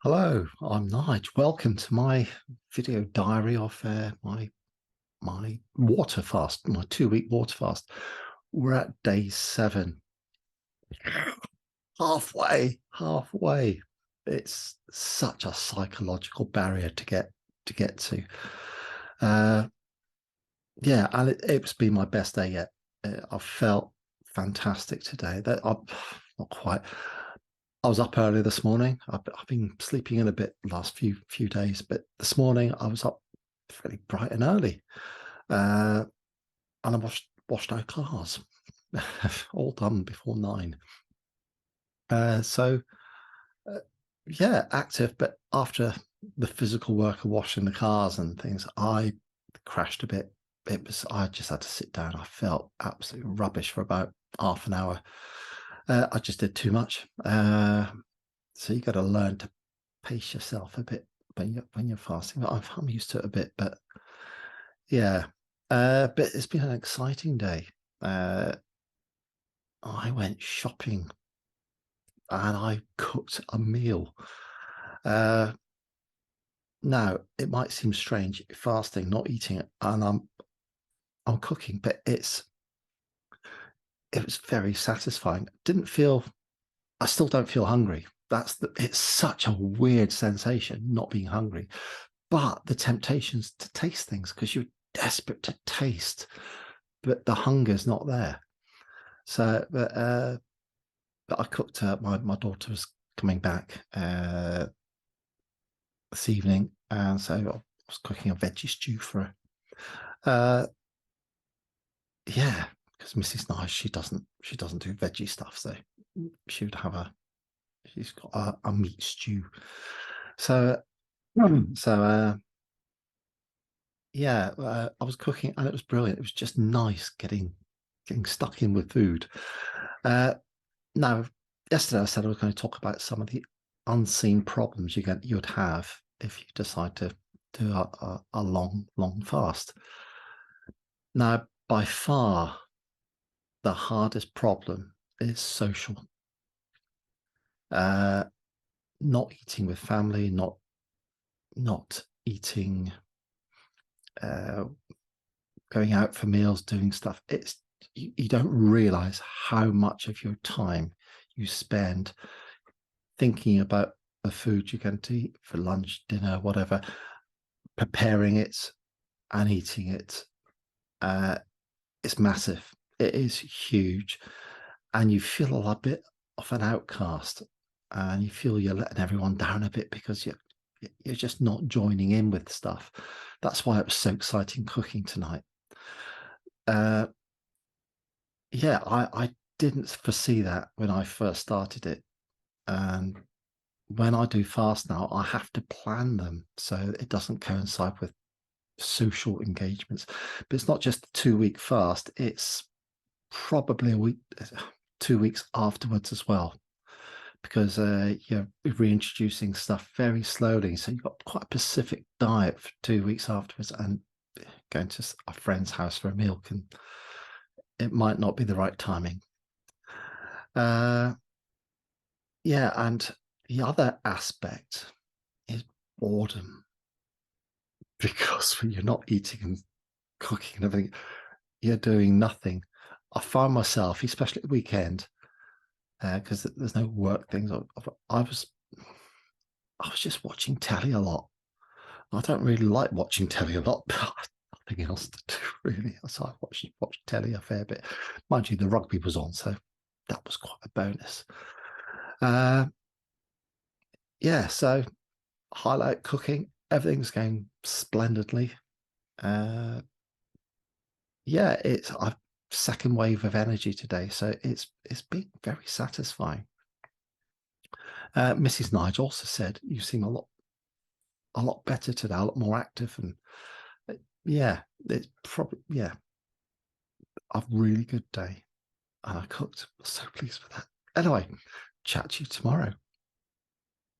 Hello, I'm Nigel. Welcome to my video diary of my water fast, my 2 week water fast. We're at day 7, halfway. It's such a psychological barrier to get to. Uh, yeah, and it's been my best day yet. I felt fantastic today. That I'm not quite. I was up early this morning. I've been sleeping in a bit the last few days, but this morning I was up fairly bright and early, uh, and I washed our cars, all done before 9. So uh, yeah, active. But after the physical work of washing the cars and things, I crashed a bit. I just had to sit down. I felt absolutely rubbish for about half an hour. I just did too much. So you got to learn to pace yourself a bit when you're fasting. I'm used to it a bit, but yeah. But it's been an exciting day. Uh, I went shopping and I cooked a meal. Uh, Now it might seem strange fasting, not eating it, and I'm cooking, but it was very satisfying. Didn't feel I still don't feel hungry. It's such a weird sensation not being hungry, but the temptations to taste things because you're desperate to taste, but the hunger's not there. So, but I cooked. My daughter was coming back this evening, and so I was cooking a veggie stew for her. Uh, yeah, because Mrs. Nice she doesn't do veggie stuff, so she would have she's got a meat stew. So so yeah, I was cooking and it was brilliant. It was just nice getting stuck in with food. Uh, Now, yesterday I said I was going to talk about some of the unseen problems you'd have if you decide to do a long fast. Now, by far, the hardest problem is social. Uh, Not eating with family, not eating, uh, going out for meals, doing stuff. You don't realize how much of your time you spend thinking about the food you're going to eat for lunch, dinner, whatever, preparing it and eating it. Uh, it's massive. It is huge. And you feel a bit of an outcast and you feel you're letting everyone down a bit because you're just not joining in with stuff. That's why it was so exciting cooking tonight. Uh, yeah, I didn't foresee that when I first started it. And when I do fast now, I have to plan them so it doesn't coincide with social engagements. But it's not just a 2 week fast, it's probably a week, 2 weeks afterwards as well, because you're reintroducing stuff very slowly. So you've got quite a specific diet for 2 weeks afterwards, and going to a friend's house for a meal it might not be the right timing. Uh, yeah, and the other aspect is boredom, because when you're not eating and cooking and everything, you're doing nothing. I find myself, especially at the weekend, because there's no work things. I was I was just watching telly a lot. I don't really like watching telly a lot, but nothing else to do really. So I watched telly a fair bit. Mind you, the rugby was on, so that was quite a bonus. Uh, yeah, so highlight cooking. Everything's going splendidly. Uh, yeah, it's a second wave of energy today, so it's been very satisfying. Mrs. Nigel also said you seem a lot better today, a lot more active, and yeah, it's probably a really good day. And I cooked. So pleased with that. Anyway, chat to you tomorrow.